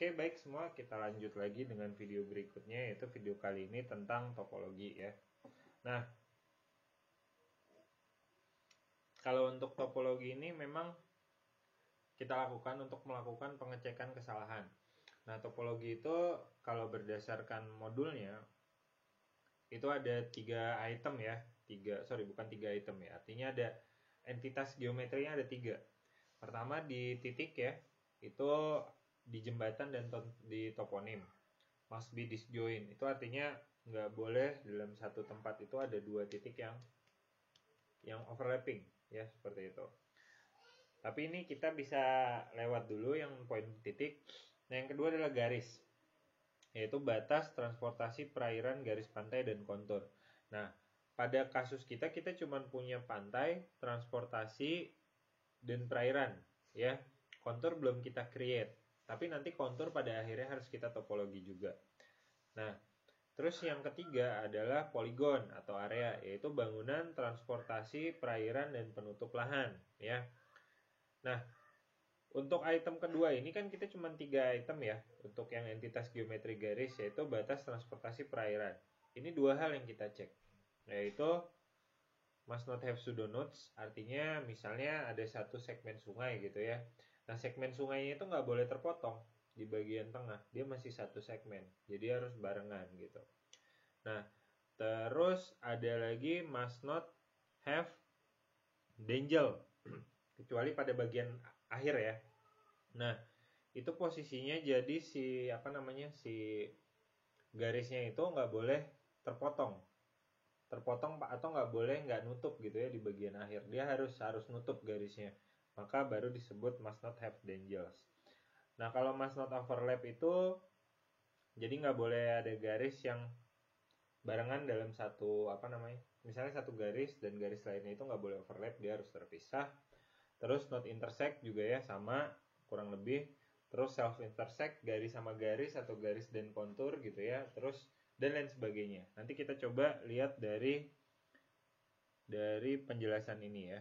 Oke, baik semua, kita lanjut lagi dengan video berikutnya, yaitu video kali ini tentang topologi ya. Nah, kalau untuk topologi ini memang kita lakukan untuk melakukan pengecekan kesalahan. Nah, topologi itu kalau berdasarkan modulnya itu ada 3 item ya. Bukan 3 item ya. Artinya ada entitas geometrinya ada 3. Pertama di titik ya, itu di jembatan dan di toponim. Must be disjoint. Itu artinya nggak boleh dalam satu tempat itu ada 2 titik yang overlapping ya, seperti itu. Tapi ini kita bisa lewat dulu yang poin titik. Nah, yang kedua adalah garis, yaitu batas transportasi perairan, garis pantai, dan kontur. Nah, pada kasus kita cuma punya pantai, transportasi, dan perairan ya. Kontur belum kita create, tapi nanti kontur pada akhirnya harus kita topologi juga. Nah, terus yang ketiga adalah poligon atau area, yaitu bangunan, transportasi, perairan, dan penutup lahan ya. Nah, untuk item kedua ini kan kita cuma 3 item ya. Untuk yang entitas geometri garis, yaitu batas transportasi perairan. Ini 2 hal yang kita cek, yaitu must not have pseudonodes, artinya misalnya ada satu segmen sungai gitu ya. Nah, segmen sungainya itu nggak boleh terpotong di bagian tengah, dia masih satu segmen, jadi harus barengan gitu. Nah, terus ada lagi must not have dangle, kecuali pada bagian akhir ya. Nah, itu posisinya jadi si garisnya itu nggak boleh terpotong atau nggak boleh nggak nutup gitu ya di bagian akhir. Dia harus nutup garisnya, maka baru disebut must not have dangles. Nah, kalau must not overlap itu jadi nggak boleh ada garis yang barengan dalam satu misalnya satu garis dan garis lainnya itu nggak boleh overlap, dia harus terpisah. Terus not intersect juga ya, sama kurang lebih. Terus self intersect, garis sama garis atau garis dan kontur gitu ya. Terus dan lain sebagainya. Nanti kita coba lihat dari penjelasan ini ya.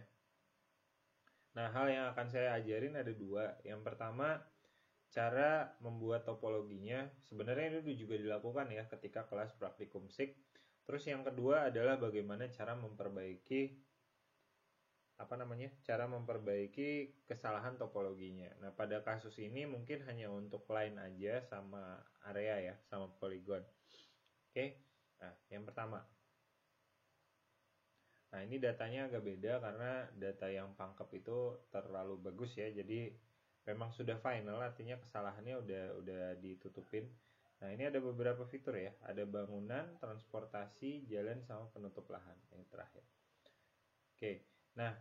Nah, hal yang akan saya ajarin ada 2. Yang pertama, cara membuat topologinya. Sebenarnya ini juga dilakukan ya ketika kelas praktikum SIK. Terus yang kedua adalah bagaimana cara memperbaiki kesalahan topologinya. Nah, pada kasus ini mungkin hanya untuk line aja sama area ya, sama poligon. Oke. Nah, yang pertama. Nah, ini datanya agak beda karena data yang pangkep itu terlalu bagus ya. Jadi memang sudah final, artinya kesalahannya udah ditutupin. Nah, ini ada beberapa fitur ya. Ada bangunan, transportasi, jalan, sama penutup lahan yang terakhir. Oke. Nah,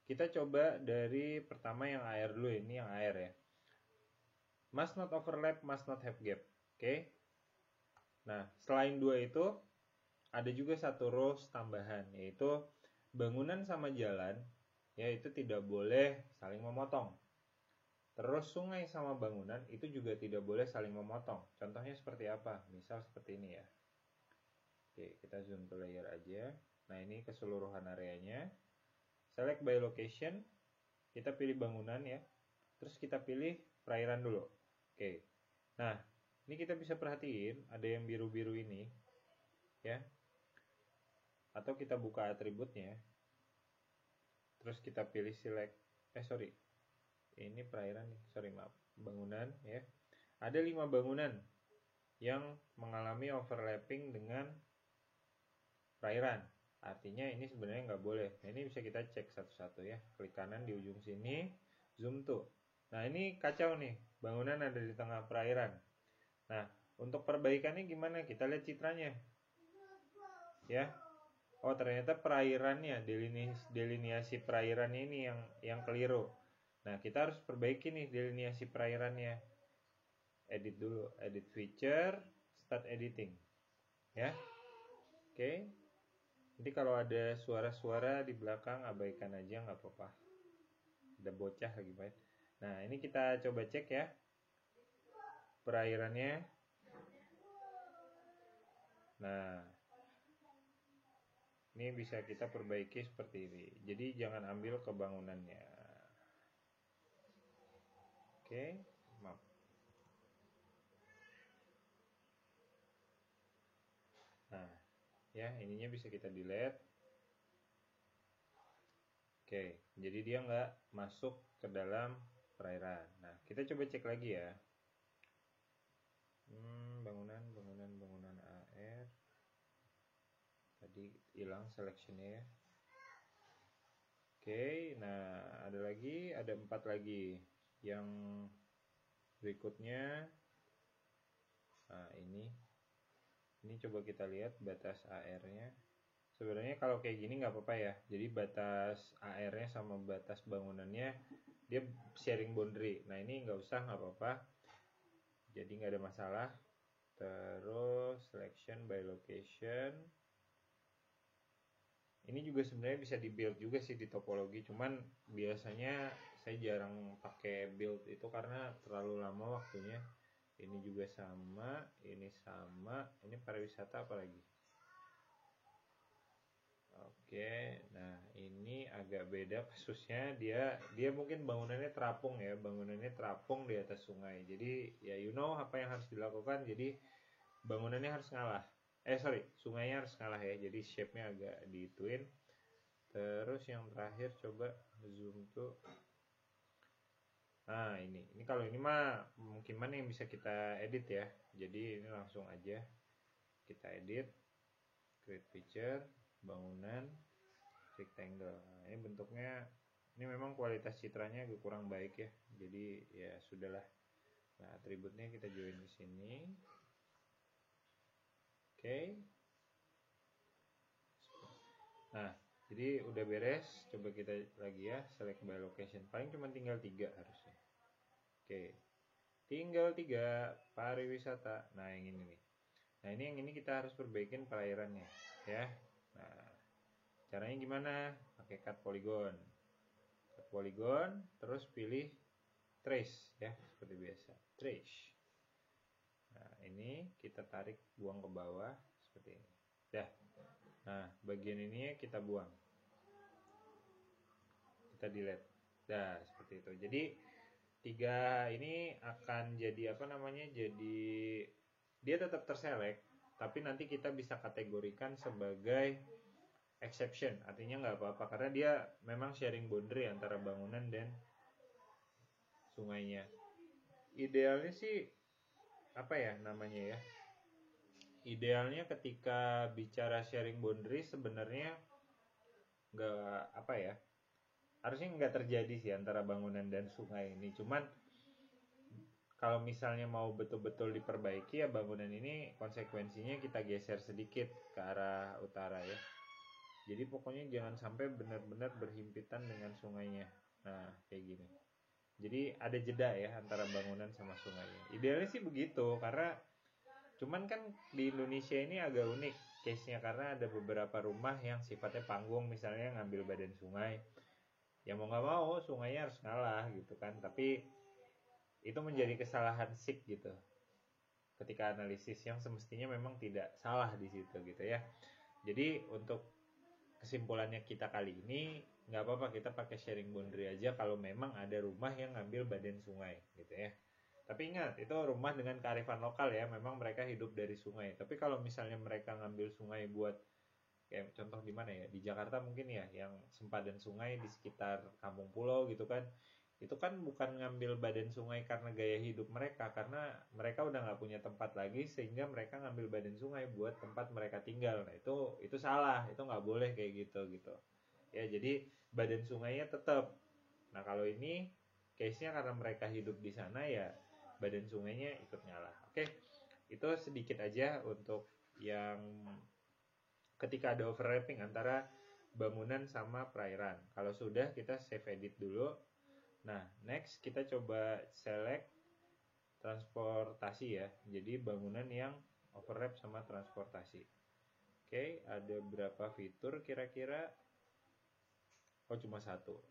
kita coba dari pertama yang air dulu, ini yang air ya. Must not overlap, must not have gap. Oke. Nah, selain 2 itu ada juga satu rows tambahan, yaitu bangunan sama jalan, yaitu tidak boleh saling memotong. Terus sungai sama bangunan itu juga tidak boleh saling memotong. Contohnya seperti apa? Misal seperti ini ya. Oke, kita zoom ke layer aja. Nah, ini keseluruhan areanya. Select by location. Kita pilih bangunan ya. Terus kita pilih perairan dulu. Oke. Nah, ini kita bisa perhatiin ada yang biru-biru ini ya. Atau kita buka atributnya. Terus kita pilih select. Ini perairan nih. Maaf. Bangunan ya. Ada 5 bangunan yang mengalami overlapping dengan perairan. Artinya ini sebenarnya nggak boleh. Nah, ini bisa kita cek satu-satu ya. Klik kanan di ujung sini, zoom to. Nah, ini kacau nih. Bangunan ada di tengah perairan. Nah, untuk perbaikannya gimana? Kita lihat citranya. Ya. Oh, ternyata perairannya, delineasi perairan ini yang keliru. Nah, kita harus perbaiki nih delineasi perairannya. Edit dulu, edit feature, start editing. Ya. Oke. Nanti kalau ada suara-suara di belakang abaikan aja, nggak apa-apa. Ada bocah lagi main. Nah, ini kita coba cek ya perairannya. Nah, ini bisa kita perbaiki seperti ini. Jadi jangan ambil ke bangunannya. Oke, maaf. Ya, ininya bisa kita delete. Oke, jadi dia nggak masuk ke dalam perairan. Nah, kita coba cek lagi ya. Bangunan AR. Tadi hilang selectionnya ya. Oke, nah ada 4 lagi. Yang berikutnya, nah ini coba kita lihat batas AR-nya. Sebenarnya kalau kayak gini nggak apa-apa ya. Jadi batas AR-nya sama batas bangunannya dia sharing boundary. Nah ini nggak usah, nggak apa-apa. Jadi nggak ada masalah. Terus selection by location. Ini juga sebenarnya bisa di build juga sih di topologi. Cuman biasanya saya jarang pakai build itu karena terlalu lama waktunya. Ini juga sama, ini pariwisata apalagi. Oke, nah ini agak beda kasusnya, dia mungkin bangunannya terapung ya, bangunannya terapung di atas sungai. Jadi ya apa yang harus dilakukan. Jadi bangunannya harus ngalah. Sungainya harus ngalah ya. Jadi shape-nya agak dituin. Terus yang terakhir coba zoom tuh. Nah ini kalau ini mah mungkin mana yang bisa kita edit ya. Jadi ini langsung aja kita edit, create picture, bangunan, rectangle. Nah, ini bentuknya, ini memang kualitas citranya agak kurang baik ya. Jadi ya sudahlah. Nah, atributnya kita join ke sini. Oke. Nah, jadi udah beres. Coba kita lagi ya, select by location. Paling cuma tinggal 3 harusnya. Oke. Tinggal 3 pariwisata. Nah, yang ini nih. Nah, yang ini kita harus perbaikin perairannya ya. Nah, caranya gimana? Pakai cut polygon. Cut polygon, terus pilih trace ya, seperti biasa. Trace. Nah, ini kita tarik buang ke bawah seperti ini. Dah. Nah, bagian ini kita buang. Kita delete. Dah, seperti itu. Jadi 3 ini akan jadi apa namanya? Jadi dia tetap terselect, tapi nanti kita bisa kategorikan sebagai exception. Artinya nggak apa-apa karena dia memang sharing boundary antara bangunan dan sungainya. Idealnya sih apa ya namanya ya? Idealnya ketika bicara sharing boundary sebenarnya nggak apa ya? Harusnya nggak terjadi sih antara bangunan dan sungai ini. Cuman kalau misalnya mau betul-betul diperbaiki ya bangunan ini konsekuensinya kita geser sedikit ke arah utara ya. Jadi pokoknya jangan sampai benar-benar berhimpitan dengan sungainya. Nah, kayak gini. Jadi ada jeda ya antara bangunan sama sungainya. Idealnya sih begitu karena cuman kan di Indonesia ini agak unik case-nya karena ada beberapa rumah yang sifatnya panggung misalnya ngambil badan sungai. Ya mau nggak mau sungainya harus ngalah gitu kan. Tapi itu menjadi kesalahan SIP gitu ketika analisis yang semestinya memang tidak salah di situ gitu ya. Jadi untuk kesimpulannya kita kali ini nggak apa-apa kita pakai sharing boundary aja kalau memang ada rumah yang ngambil badan sungai gitu ya. Tapi ingat itu rumah dengan kearifan lokal ya, memang mereka hidup dari sungai. Tapi kalau misalnya mereka ngambil sungai buat kayak contoh di mana ya, di Jakarta mungkin ya yang sempadan sungai di sekitar kampung pulau gitu kan, itu kan bukan ngambil badan sungai karena gaya hidup mereka, karena mereka udah nggak punya tempat lagi sehingga mereka ngambil badan sungai buat tempat mereka tinggal. Nah itu salah, itu nggak boleh kayak gitu ya. Jadi badan sungainya tetap. Nah kalau ini case nya karena mereka hidup di sana ya badan sungainya ikut nyala. Oke, itu sedikit aja untuk yang ketika ada overlapping antara bangunan sama perairan. Kalau sudah kita save edit dulu. Nah, next kita coba select transportasi ya. Jadi bangunan yang overlap sama transportasi. Oke, ada berapa fitur kira-kira? Oh, cuma satu.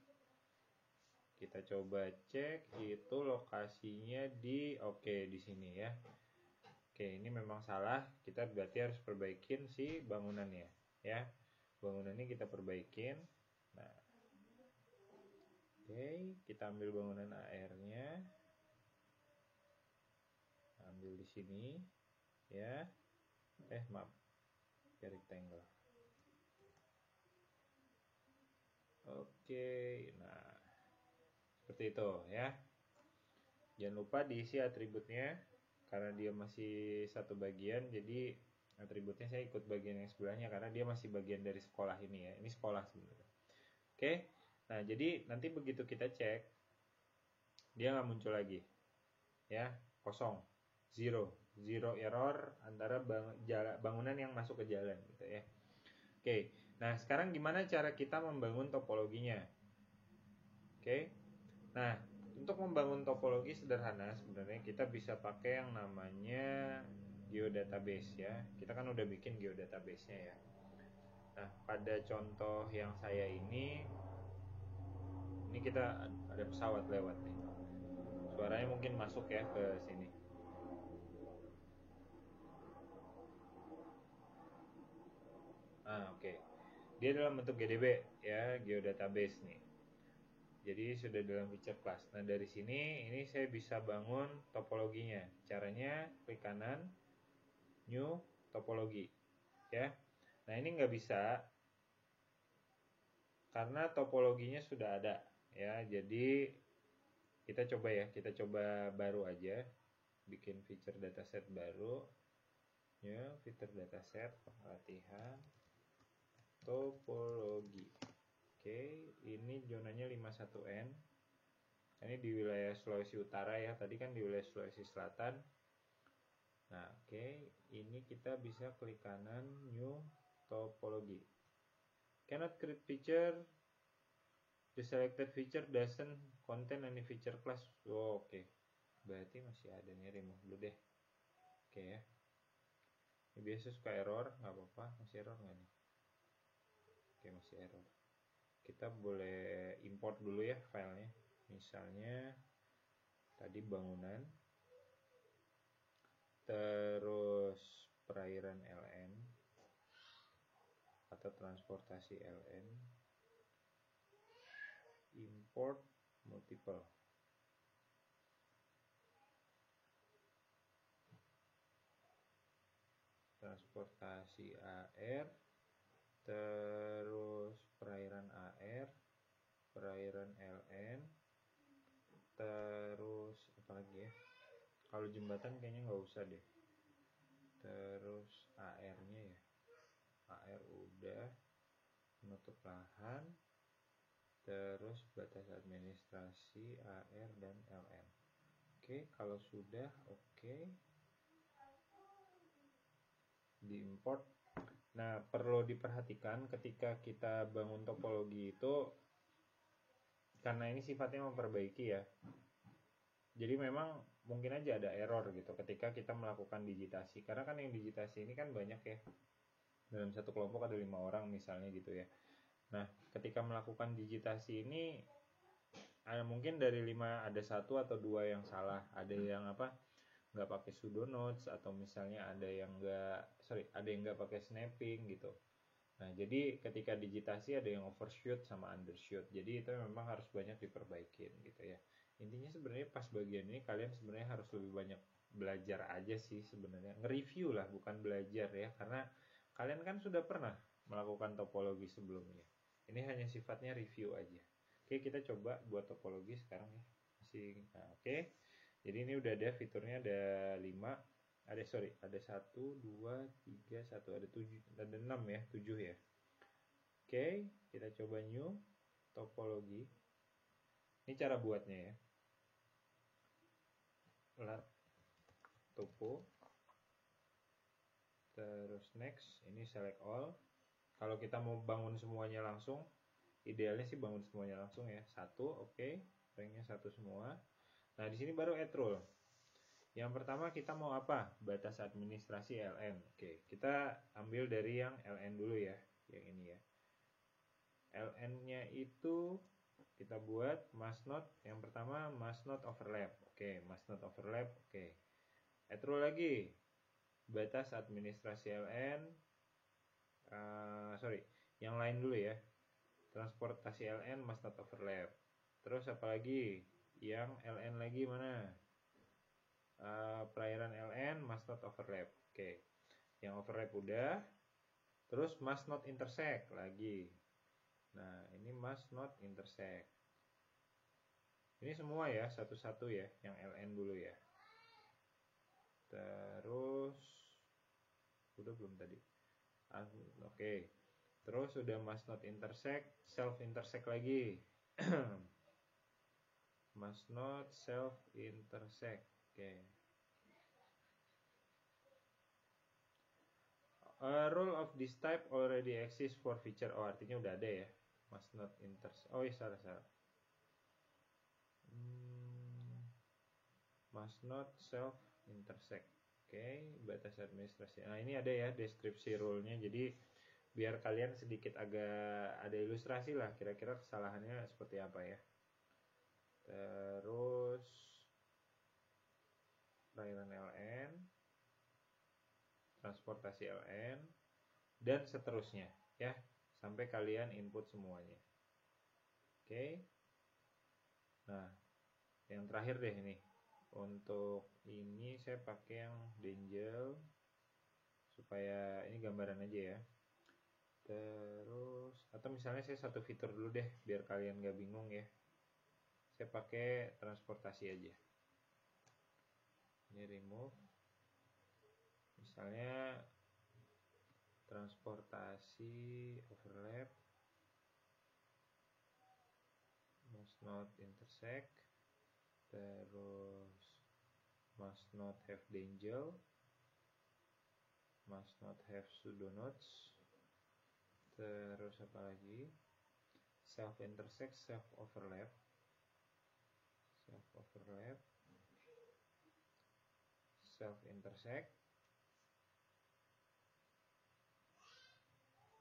Kita coba cek itu lokasinya di sini ya. Oke, ini memang salah. Kita berarti harus perbaikin si bangunannya ya. Bangunannya kita perbaikin. Nah, oke, kita ambil bangunan AR-nya. Ambil di sini ya. Maaf. rectangle. Oke, nah seperti itu ya. Jangan lupa diisi atributnya, karena dia masih satu bagian, jadi atributnya saya ikut bagian yang sebelahnya karena dia masih bagian dari sekolah ini ya. Ini sekolah sebenarnya. Oke, nah jadi nanti begitu kita cek, dia nggak muncul lagi ya, kosong, zero error antara bangunan yang masuk ke jalan gitu ya. Oke, nah sekarang gimana cara kita membangun topologinya? Oke, nah untuk membangun topologi sederhana sebenarnya kita bisa pakai yang namanya geodatabase ya. Kita kan udah bikin geodatabase-nya ya. Nah pada contoh yang saya ini kita ada pesawat lewat nih. Suaranya mungkin masuk ya ke sini. Oke. Dia dalam bentuk GDB ya, geodatabase nih. Jadi sudah dalam feature class. Nah dari sini ini saya bisa bangun topologinya. Caranya klik kanan, new topologi ya. Nah ini nggak bisa karena topologinya sudah ada ya. Jadi kita coba ya, kita coba baru aja, bikin feature dataset baru ya, feature dataset latihan topologi. Oke, ini zonanya 51N. Ini di wilayah Sulawesi Utara ya, tadi kan di wilayah Sulawesi Selatan. Nah, oke, ini kita bisa klik kanan new topologi. Cannot create feature. The selected feature doesn't contain any feature class. Oke. Berarti masih ada nih, remove dulu deh. Oke ya. Ini biasa suka error, nggak apa-apa. Masih error nggak nih? Oke, masih error. Kita boleh import dulu ya filenya. Misalnya tadi bangunan, terus perairan LN atau transportasi LN, import multiple. Transportasi AR, terus perairan AR, perairan LN, terus apa lagi ya? Kalau jembatan kayaknya nggak usah deh. Terus AR-nya ya, AR udah, penutup lahan, terus batas administrasi AR dan LN. Oke, kalau sudah oke, diimport. Nah, perlu diperhatikan ketika kita bangun topologi itu, karena ini sifatnya memperbaiki ya. Jadi memang mungkin aja ada error gitu ketika kita melakukan digitasi. Karena kan yang digitasi ini kan banyak ya. Dalam satu kelompok ada 5 orang misalnya gitu ya. Nah, ketika melakukan digitasi ini ada mungkin dari 5 ada satu atau dua yang salah, ada yang nggak pakai pseudonodes, atau misalnya ada yang nggak pakai snapping gitu. Nah jadi ketika digitasi ada yang overshoot sama undershoot, jadi itu memang harus banyak diperbaikin gitu ya. Intinya sebenarnya pas bagian ini kalian sebenarnya harus lebih banyak belajar aja sih sebenarnya, nge-review lah bukan belajar ya, karena kalian kan sudah pernah melakukan topologi sebelumnya. Ini hanya sifatnya review aja. Oke, kita coba buat topologi sekarang ya. Nah, oke. Jadi ini udah ada fiturnya, ada 5. Ada 1 2 3 1, ada 7, ada 6 ya, 7 ya. Oke, kita coba new topologi. Ini cara buatnya ya. Lat topo, terus next, ini select all. Kalau kita mau bangun semuanya langsung, idealnya sih bangun semuanya langsung ya. 1, oke, ranknya 1 semua. Nah di sini baru add rule. Yang pertama kita mau apa? Batas administrasi LN. Oke, kita ambil dari yang LN dulu ya, yang ini ya. LN-nya itu kita buat must not, yang pertama must not overlap. Oke, must not overlap. Oke. Add rule lagi. Batas administrasi LN, yang lain dulu ya. Transportasi LN must not overlap. Terus apa lagi? Yang LN lagi mana? Perairan LN must not overlap. Oke. Yang overlap udah. Terus must not intersect lagi. Nah, ini must not intersect. Ini semua ya, satu-satu ya, yang LN dulu ya. Terus udah belum tadi? Oke. Terus udah must not intersect, self intersect lagi. Must not self intersect. Oke. A rule of this type already exists for feature. Oh, artinya udah ada ya. Must not intersect. Oh, iya, salah. Must not self intersect. Oke, batas administrasi. Nah, ini ada ya deskripsi rule-nya. Jadi biar kalian sedikit agak ada ilustrasi lah kira-kira kesalahannya seperti apa ya. Terus perairan LN, transportasi LN, dan seterusnya ya, sampai kalian input semuanya. Oke. Nah, yang terakhir deh ini. Untuk ini saya pakai yang Dangel supaya ini gambaran aja ya. Terus atau misalnya saya satu fitur dulu deh biar kalian gak bingung ya. Saya pakai transportasi aja. Ini remove. Misalnya transportasi overlap must not intersect, terus must not have Dangel, must not have pseudonodes, terus apa lagi, self intersect, self overlap, self intersect,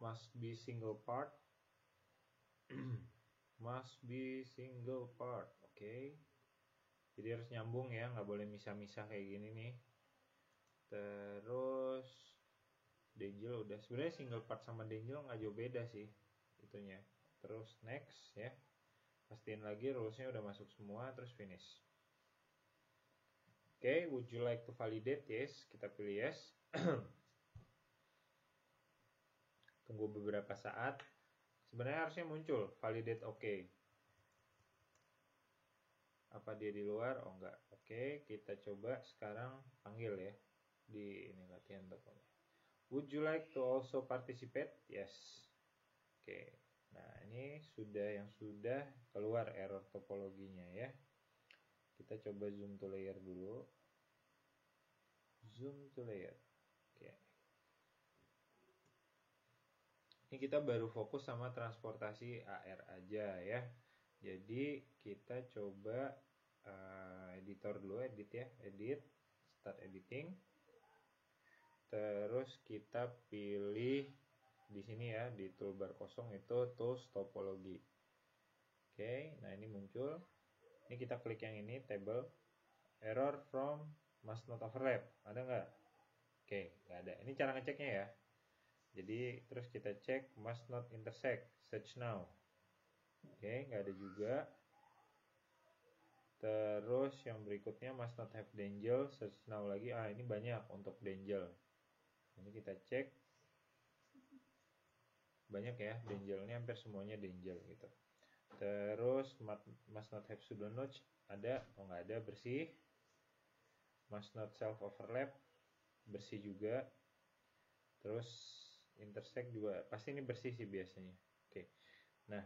must be single part. Must be single part. Oke. Jadi harus nyambung ya, nggak boleh misah-misah kayak gini nih. Terus Dangel udah, sebenarnya single part sama Dangel nggak jauh beda sih itunya. Terus next ya, pastiin lagi rulesnya udah masuk semua, terus finish. Oke, would you like to validate? Yes, kita pilih yes. Tunggu beberapa saat. Sebenarnya harusnya muncul validate oke. Apa dia di luar? Oh enggak. Oke, kita coba sekarang panggil ya di ini latihan toponya. Would you like to also participate? Yes. Oke. Nah, ini yang sudah keluar error topologinya ya. Kita coba zoom to layer dulu. Zoom to layer. Oke. Ini kita baru fokus sama transportasi AR aja ya. Jadi kita coba editor dulu, edit ya, edit, start editing. Terus kita pilih di sini ya, di toolbar kosong itu tools topologi. Oke, nah ini muncul. Ini kita klik yang ini, table, error from must not overlap. Ada nggak? Oke, nggak ada. Ini cara ngeceknya ya. Jadi terus kita cek must not intersect, search now. Oke, nggak ada juga. Terus yang berikutnya must not have Dangel, search now lagi. Ini banyak untuk Dangel. Ini kita cek. Banyak ya, Dangel ini hampir semuanya Dangel gitu. Terus must not have pseudonodes ada, oh nggak ada, bersih. Must not self overlap, bersih juga. Terus intersect juga pasti ini bersih sih biasanya. Oke. Nah,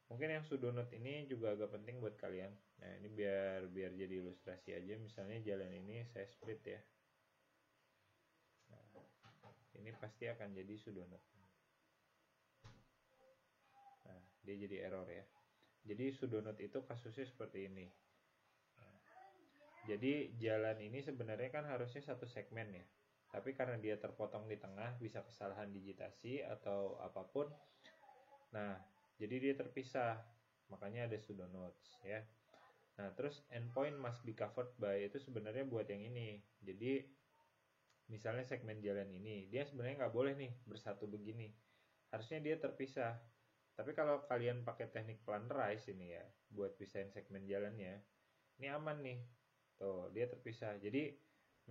mungkin yang pseudonode ini juga agak penting buat kalian. Nah, ini biar jadi ilustrasi aja. Misalnya jalan ini saya split ya. Nah, ini pasti akan jadi pseudonode. Nah, dia jadi error ya. Jadi pseudonode itu kasusnya seperti ini. Nah, jadi jalan ini sebenarnya kan harusnya satu segmen ya. Tapi karena dia terpotong di tengah, bisa kesalahan digitasi atau apapun. Nah, jadi dia terpisah. Makanya ada pseudonodes ya. Nah, terus endpoint must be covered by itu sebenarnya buat yang ini. Jadi misalnya segmen jalan ini, dia sebenarnya nggak boleh nih bersatu begini. Harusnya dia terpisah. Tapi kalau kalian pakai teknik plannerize ini ya, buat pisahin segmen jalannya, ini aman nih. Tuh, dia terpisah. Jadi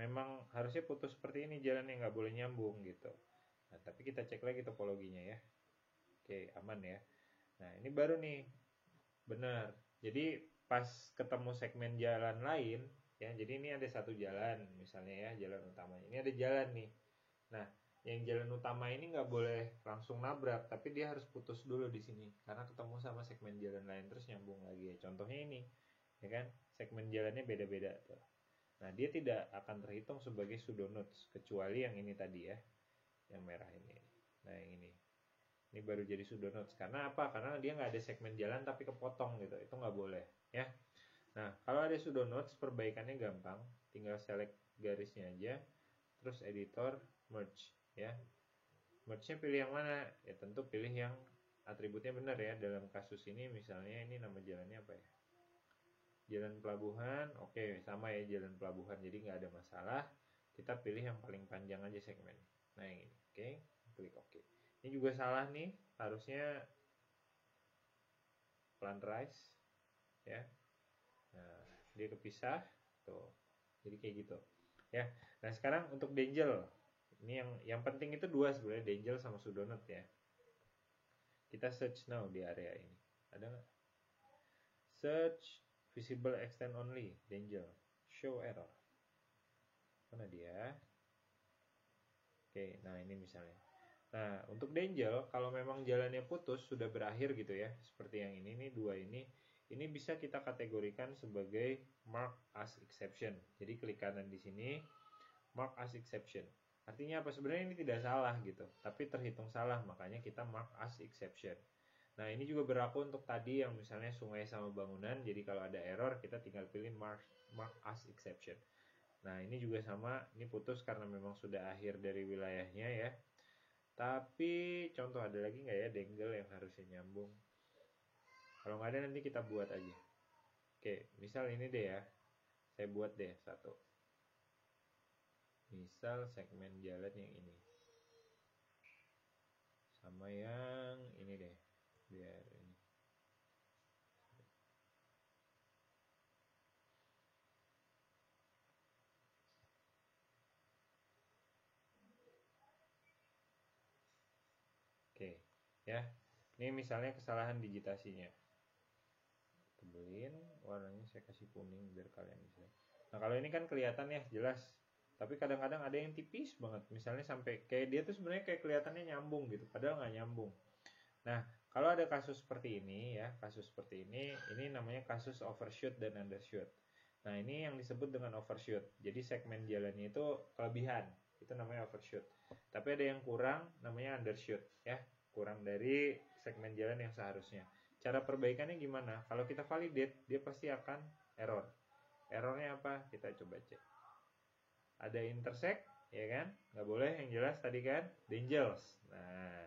memang harusnya putus seperti ini jalannya, nggak boleh nyambung gitu. Nah, tapi kita cek lagi topologinya ya. Oke, aman ya. Nah, ini baru nih. Benar. Jadi pas ketemu segmen jalan lain, ya, jadi ini ada satu jalan misalnya ya, jalan utama. Ini ada jalan nih. Nah, yang jalan utama ini nggak boleh langsung nabrak, tapi dia harus putus dulu di sini karena ketemu sama segmen jalan lain terus nyambung lagi. Contohnya ini, ya kan? Segmen jalannya beda-beda tuh. Nah, dia tidak akan terhitung sebagai pseudonodes kecuali yang ini tadi ya, yang merah ini. Nah, yang ini. Ini baru jadi pseudonodes. Karena apa? Karena dia nggak ada segmen jalan tapi kepotong gitu. Itu nggak boleh, ya. Nah, kalau ada pseudonodes perbaikannya gampang. Tinggal select garisnya aja, terus editor merge, ya. Merge-nya pilih yang mana? Ya tentu pilih yang atributnya benar ya. Dalam kasus ini misalnya ini nama jalannya apa ya? Jalan Pelabuhan, oke, sama ya jalan Pelabuhan, jadi nggak ada masalah. Kita pilih yang paling panjang aja segmen. Nah yang ini, oke, klik oke. Ini juga salah nih, harusnya planterize, ya. Nah, dia kepisah, tuh, jadi kayak gitu, ya. Nah sekarang untuk Dangel, ini yang penting itu dua sebenarnya, Dangel sama Pseudonode ya. Kita search now di area ini, ada nggak? Search visible extend only, Dangel, show error. Mana dia? Oke, nah ini misalnya. Nah, untuk Dangel, kalau memang jalannya putus, sudah berakhir gitu ya, seperti yang ini nih, dua ini bisa kita kategorikan sebagai mark as exception. Jadi klik kanan di sini, mark as exception. Artinya apa? Sebenarnya ini tidak salah gitu, tapi terhitung salah, makanya kita mark as exception. Nah, ini juga berlaku untuk tadi yang misalnya sungai sama bangunan, jadi kalau ada error, kita tinggal pilih mark as exception. Nah, ini juga sama, ini putus karena memang sudah akhir dari wilayahnya ya. Tapi contoh ada lagi nggak ya Dangel yang harusnya nyambung? Kalau nggak ada nanti kita buat aja. Oke, misal ini deh ya. Saya buat deh satu. Misal segmen jalan yang ini. Sama yang ini deh. Biar ini. Oke, ya. Ini misalnya kesalahan digitasinya. Tebelin, warnanya saya kasih kuning biar kalian bisa. Nah, kalau ini kan kelihatan ya, jelas. Tapi kadang-kadang ada yang tipis banget. Misalnya sampai kayak dia tuh sebenarnya kayak kelihatannya nyambung gitu, padahal nggak nyambung. Nah, kalau ada kasus seperti ini ya, kasus seperti ini namanya kasus overshoot dan undershoot. Nah, ini yang disebut dengan overshoot. Jadi segmen jalannya itu kelebihan, itu namanya overshoot. Tapi ada yang kurang, namanya undershoot ya, kurang dari segmen jalan yang seharusnya. Cara perbaikannya gimana? Kalau kita validate, dia pasti akan error. Errornya apa? Kita coba cek. Ada intersect, ya kan? Nggak boleh, yang jelas tadi kan, Dangels. Nah,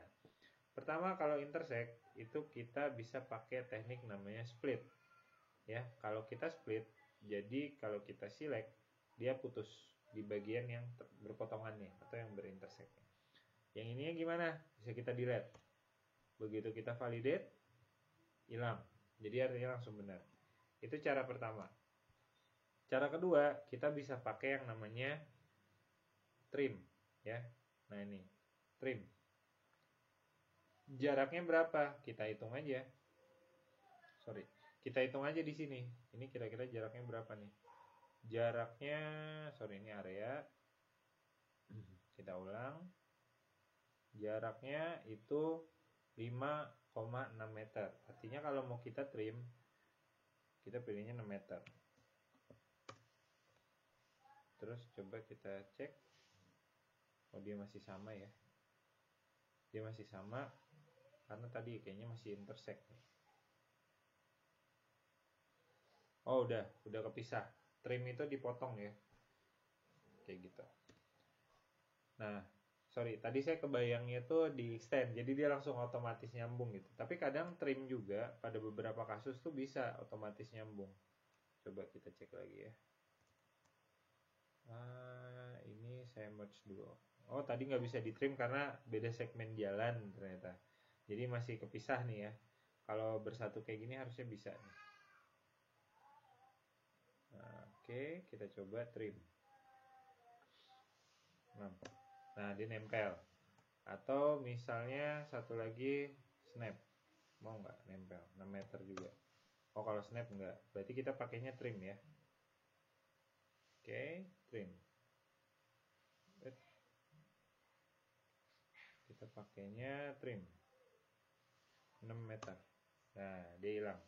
pertama kalau intersect itu kita bisa pakai teknik namanya split. Ya, kalau kita split, jadi kalau kita select dia putus di bagian yang berpotongannya atau yang berintersect. Yang ininya gimana? Bisa kita delete. Begitu kita validate, hilang. Jadi artinya langsung benar. Itu cara pertama. Cara kedua, kita bisa pakai yang namanya trim, ya. Nah ini, trim. Jaraknya berapa? Kita hitung aja. Sorry, kita hitung aja di sini. Ini kira-kira jaraknya berapa nih? Jaraknya, sorry ini area. Kita ulang. Jaraknya itu 5,6 meter. Artinya kalau mau kita trim, kita pilihnya 6 meter. Terus coba kita cek. Oh dia masih sama ya. Dia masih sama karena tadi kayaknya masih intersect. Oh udah kepisah. Trim itu dipotong ya. Kayak gitu. Nah, sorry, tadi saya kebayangnya tuh di extend, jadi dia langsung otomatis nyambung gitu. Tapi kadang trim juga pada beberapa kasus tuh bisa otomatis nyambung. Coba kita cek lagi ya. Ini saya merge dulu. Oh, tadi nggak bisa di trim karena beda segmen jalan ternyata. Jadi masih kepisah nih ya. Kalau bersatu kayak gini harusnya bisa nih. Nah, oke, kita coba trim. Nah, dia nempel. Atau misalnya satu lagi snap, mau nggak nempel 6 meter juga. Oh kalau snap nggak, berarti kita pakainya trim ya. Oke, trim. Kita pakainya trim 6 meter. Nah dia hilang.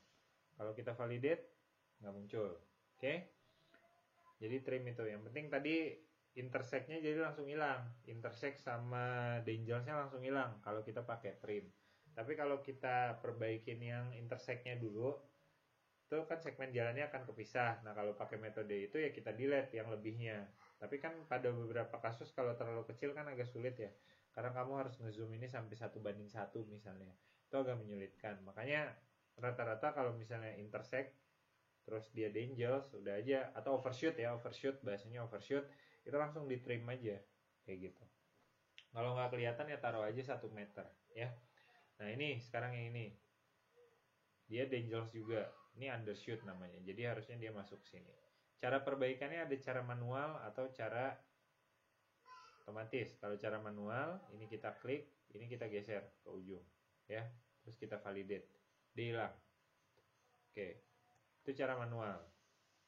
Kalau kita validate nggak muncul. Oke, jadi trim itu yang penting tadi intersect-nya jadi langsung hilang, intersect sama dangles-nya langsung hilang kalau kita pakai trim. Tapi kalau kita perbaikin yang intersect-nya dulu, itu kan segmen jalannya akan kepisah. Nah kalau pakai metode itu ya kita delete yang lebihnya. Tapi kan pada beberapa kasus kalau terlalu kecil kan agak sulit ya, karena kamu harus ngezoom ini sampai 1:1 misalnya, itu agak menyulitkan. Makanya rata-rata kalau misalnya intersect terus dia dangles udah aja, atau overshoot ya, overshoot bahasanya overshoot, itu langsung di trim aja kayak gitu. Kalau nggak kelihatan ya taruh aja 1 meter ya. Nah ini sekarang yang ini dia dangles juga, ini undershoot namanya, jadi harusnya dia masuk sini. Cara perbaikannya ada cara manual atau cara otomatis. Kalau cara manual ini kita klik, ini kita geser ke ujung ya, terus kita validate, dia hilang. Oke, itu cara manual.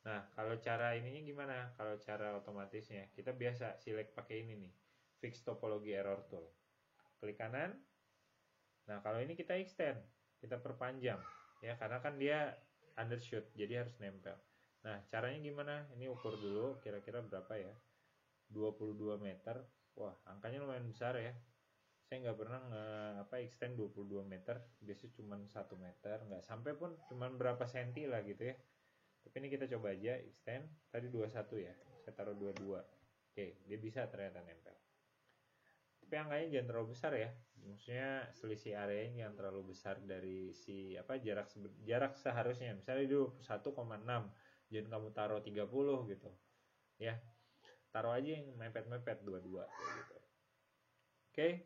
Nah, kalau cara ininya gimana? Kalau cara otomatisnya, kita biasa select pakai ini nih, fix topology error tool. Klik kanan. Nah, kalau ini kita extend, kita perpanjang, ya karena kan dia undershoot, jadi harus nempel. Nah, caranya gimana? Ini ukur dulu, kira-kira berapa ya? 22 meter. Wah, angkanya lumayan besar ya. Saya nggak pernah extend 22 meter, biasanya cuma 1 meter, nggak sampai pun, cuma berapa senti lah gitu ya. Tapi ini kita coba aja extend, tadi 21 ya, saya taruh 22. Oke, dia bisa ternyata nempel. Tapi angkanya jangan terlalu besar ya, maksudnya selisih areanya jangan terlalu besar dari si jarak seharusnya. Misalnya dulu 1,6, jangan kamu taruh 30 gitu ya, taruh aja yang mepet-mepet 22 gitu. Oke,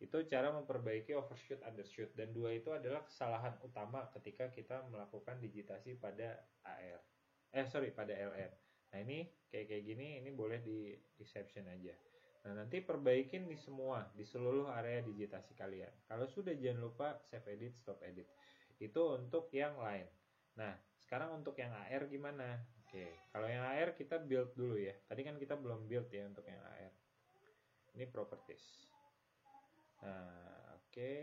itu cara memperbaiki overshoot undershoot, dan dua itu adalah kesalahan utama ketika kita melakukan digitasi pada AR. Pada LR. Nah ini kayak gini, ini boleh di exception aja. Nah nanti perbaikin di seluruh area digitasi kalian. Kalau sudah jangan lupa save edit, stop edit. Itu untuk yang lain. Nah sekarang untuk yang AR gimana? Oke, kalau yang AR kita build dulu ya. Tadi kan kita belum build ya untuk yang AR. Ini properties. Nah oke.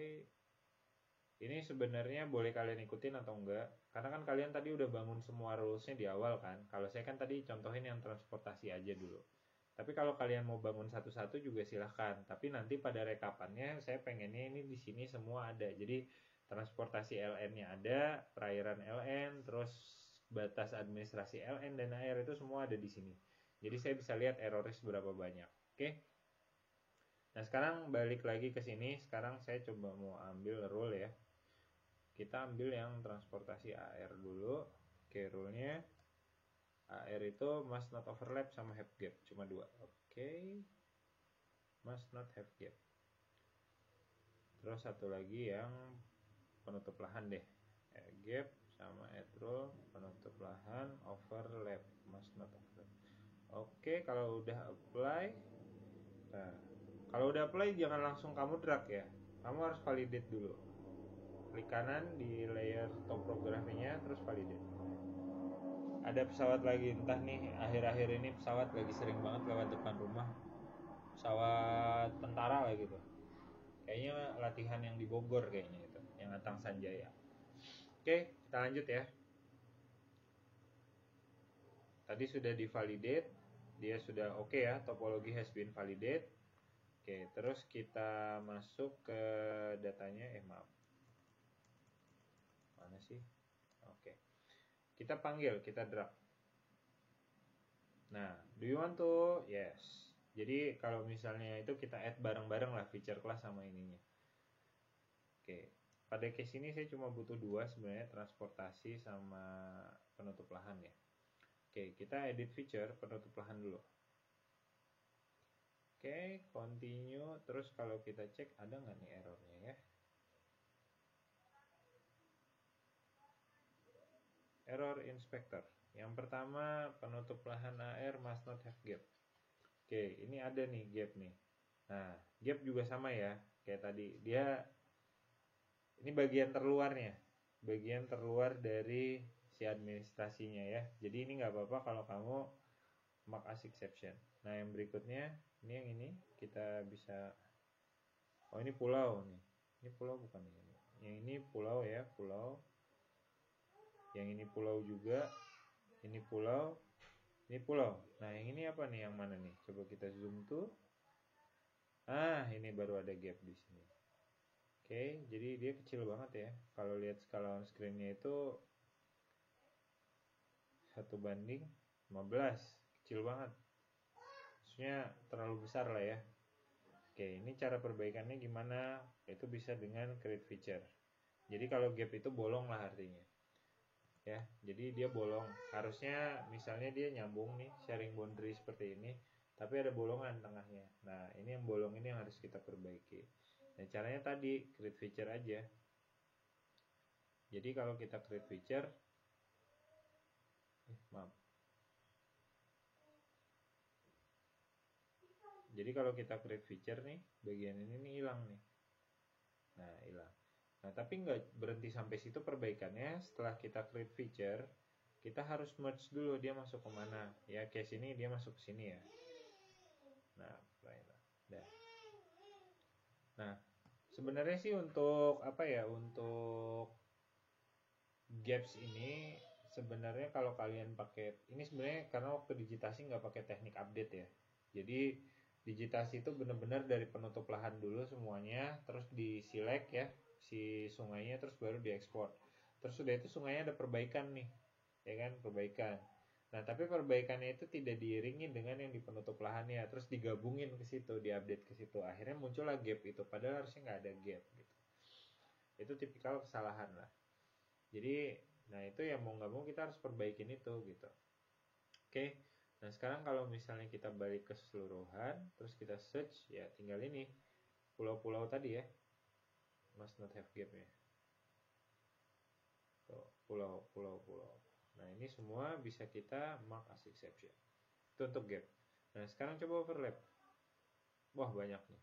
Ini sebenarnya boleh kalian ikutin atau enggak, karena kan kalian tadi udah bangun semua rulesnya di awal kan. Kalau saya kan tadi contohin yang transportasi aja dulu. Tapi kalau kalian mau bangun satu-satu juga silahkan. Tapi nanti pada rekapannya saya pengennya ini di sini semua ada. Jadi transportasi LN-nya ada, perairan LN, terus batas administrasi LN dan AR itu semua ada di sini. Jadi saya bisa lihat errornya seberapa banyak. Oke. Nah sekarang balik lagi ke sini. Sekarang saya coba mau ambil rule ya. Kita ambil yang transportasi AR dulu. Oke, rule-nya AR itu must not overlap sama have gap, cuma dua. Oke, must not have gap. Terus satu lagi yang penutup lahan deh, gap sama add rule penutup lahan overlap, must not overlap. Oke, kalau udah apply, nah kalau udah apply jangan langsung kamu drag ya, kamu harus validate dulu. Klik kanan di layer topografinya, terus validate. Ada pesawat lagi, entah nih akhir-akhir ini pesawat lagi sering banget lewat depan rumah, pesawat tentara lah gitu, kayaknya latihan yang di Bogor kayaknya itu, yang Atang Sanjaya. Oke, kita lanjut ya. Tadi sudah divalidate, dia sudah oke ya, topologi has been validate. Oke, terus kita masuk ke datanya, maaf, mana sih? Oke, kita panggil, kita drag. Nah, do you want to? Yes. Jadi kalau misalnya itu kita add bareng-bareng lah feature class sama ininya. Oke, pada case ini saya cuma butuh dua sebenarnya, transportasi sama penutup lahan ya. Oke, kita edit feature penutup lahan dulu. Oke, continue. Terus kalau kita cek ada nggak nih errornya ya? Error inspector. Yang pertama penutup lahan AR must not have gap. Oke, ini ada nih gap nih. Nah, gap juga sama ya, kayak tadi. Dia ini bagian terluarnya, bagian terluar dari si administrasinya ya. Jadi ini nggak apa-apa kalau kamu mark as exception. Nah, yang berikutnya, ini yang ini kita bisa, oh ini pulau nih. Ini pulau bukan ini. Yang ini pulau ya, pulau. Yang ini pulau juga, ini pulau, ini pulau. Nah, yang ini apa nih? Yang mana nih? Coba kita zoom tuh. Ah, ini baru ada gap di sini. Oke, jadi dia kecil banget ya. Kalau lihat skala on screen-nya itu 1:15, kecil banget. Maksudnya terlalu besar lah ya. Oke, ini cara perbaikannya gimana? Itu bisa dengan create feature. Jadi kalau gap itu bolong lah artinya. Ya, jadi dia bolong. Harusnya misalnya dia nyambung nih, sharing boundary seperti ini, tapi ada bolongan tengahnya. Nah, ini yang bolong ini yang harus kita perbaiki. Nah, caranya tadi create feature aja. Jadi kalau kita create feature, maaf. Jadi kalau kita create feature nih, bagian ini nih hilang nih. Nah, hilang. Nah, tapi nggak berhenti sampai situ perbaikannya. Setelah kita create feature, kita harus merge dulu dia masuk ke mana. Ya, case ini dia masuk ke sini ya. Nah, dah. Nah, sebenarnya sih untuk apa ya? Untuk gaps ini sebenarnya kalau kalian pakai ini sebenarnya karena waktu digitasi nggak pakai teknik update ya. Jadi digitasi itu benar-benar dari penutup lahan dulu semuanya, terus di select ya si sungainya, terus baru diekspor. Terus sudah itu sungainya ada perbaikan nih, ya kan perbaikan. Nah tapi perbaikannya itu tidak diiringi dengan yang di penutup lahannya, terus digabungin ke situ, diupdate ke situ. Akhirnya muncullah gap itu, padahal harusnya nggak ada gap gitu. Itu tipikal kesalahan lah. Jadi, nah itu yang mau nggak mau kita harus perbaikin itu gitu. Oke, nah sekarang kalau misalnya kita balik ke keseluruhan, terus kita search, ya tinggal ini pulau-pulau tadi ya, must not have gap ya. Tuh, pulau. Nah ini semua bisa kita mark as exception. Itu untuk gap. Nah sekarang coba overlap. Wah banyak nih.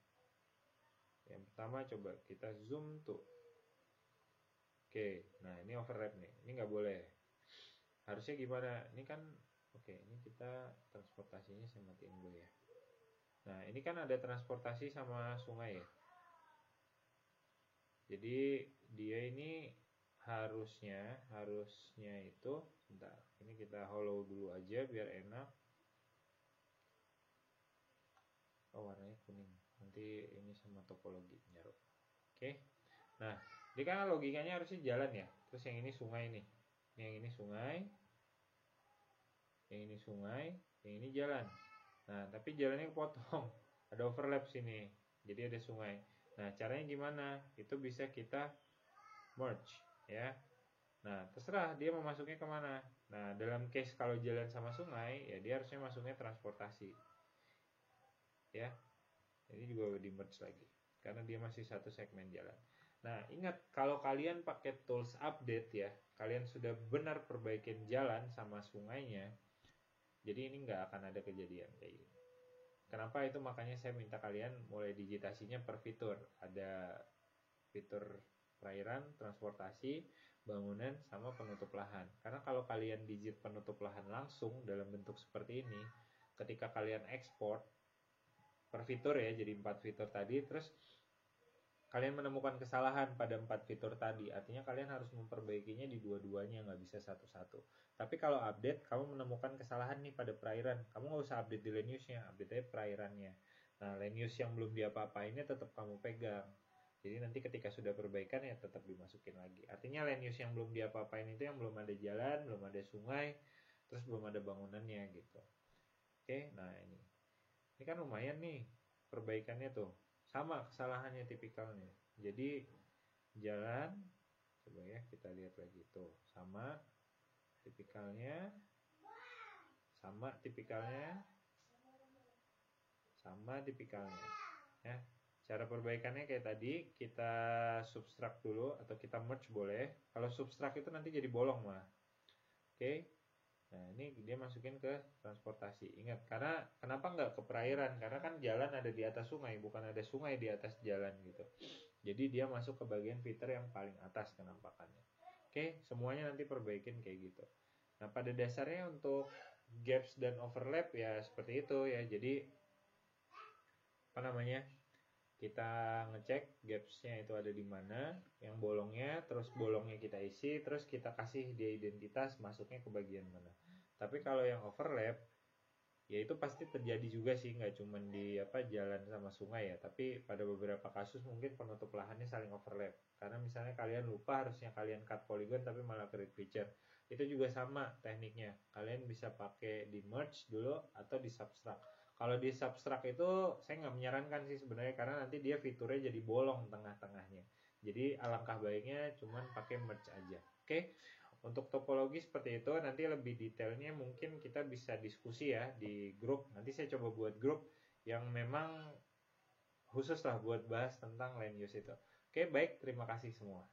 Yang pertama coba kita zoom tuh. Oke, nah ini overlap nih. Ini nggak boleh. Harusnya gimana? Ini kan, oke, ini kita transportasinya saya matiin dulu ya. Nah, ini kan ada transportasi sama sungai ya. Jadi dia ini harusnya itu, bentar. Ini kita hollow dulu aja biar enak. Oh, warnanya kuning. Nanti ini sama topologi nyaruh. Oke. Nah, ini kan logikanya harusnya jalan ya. Terus yang ini sungai nih. Yang ini sungai. Yang ini sungai, yang ini jalan. Nah, tapi jalannya kepotong. Ada overlap sini. Jadi ada sungai. Nah, caranya gimana? Itu bisa kita merge ya. Nah, terserah dia mau masuknya kemana. Nah, dalam case kalau jalan sama sungai, ya dia harusnya masuknya transportasi. Ya, ini juga di merge lagi. Karena dia masih satu segmen jalan. Nah, ingat kalau kalian pakai tools update ya, kalian sudah benar perbaikin jalan sama sungainya, jadi ini nggak akan ada kejadian kayak gini. Kenapa itu? Makanya saya minta kalian mulai digitasinya per fitur. Ada fitur perairan, transportasi, bangunan, sama penutup lahan. Karena kalau kalian digit penutup lahan langsung dalam bentuk seperti ini, ketika kalian ekspor per fitur ya, jadi 4 fitur tadi, terus kalian menemukan kesalahan pada 4 fitur tadi, artinya kalian harus memperbaikinya di dua-duanya, nggak bisa satu-satu. Tapi kalau update, kamu menemukan kesalahan nih pada perairan, kamu nggak usah update di land use-nya, update aja perairannya. Nah, land use yang belum diapa-apainnya tetap kamu pegang. Jadi nanti ketika sudah perbaikan ya tetap dimasukin lagi. Artinya land use yang belum diapa-apain itu yang belum ada jalan, belum ada sungai, terus belum ada bangunannya gitu. Oke, nah ini. Ini kan lumayan nih perbaikannya tuh. Sama kesalahannya tipikalnya. Jadi jalan, coba ya kita lihat lagi tuh. Sama tipikalnya, sama tipikalnya, sama tipikalnya. Ya. Cara perbaikannya kayak tadi, kita subtract dulu atau kita merge boleh. Kalau subtract itu nanti jadi bolong mah. Oke. Nah, ini dia masukin ke transportasi. Ingat, karena kenapa nggak ke perairan? Karena kan jalan ada di atas sungai, bukan ada sungai di atas jalan gitu. Jadi dia masuk ke bagian fitur yang paling atas kenampakannya. Oke, semuanya nanti perbaikin kayak gitu. Nah, pada dasarnya untuk gaps dan overlap ya seperti itu ya. Jadi apa namanya? Kita ngecek gapsnya itu ada di mana, yang bolongnya, terus bolongnya kita isi, terus kita kasih dia identitas masuknya ke bagian mana. Tapi kalau yang overlap, ya itu pasti terjadi juga sih, nggak cuma di apa jalan sama sungai ya, tapi pada beberapa kasus mungkin penutup lahannya saling overlap. Karena misalnya kalian lupa harusnya kalian cut polygon tapi malah create feature. Itu juga sama tekniknya. Kalian bisa pakai di merge dulu atau di subtract. Kalau di subtract itu saya nggak menyarankan sih sebenarnya karena nanti dia fiturnya jadi bolong tengah-tengahnya. Jadi alangkah baiknya cuman pakai merge aja. Oke. Untuk topologi seperti itu nanti lebih detailnya mungkin kita bisa diskusi ya di grup. Nanti saya coba buat grup yang memang khusus lah buat bahas tentang land use itu. Oke, baik, terima kasih semua.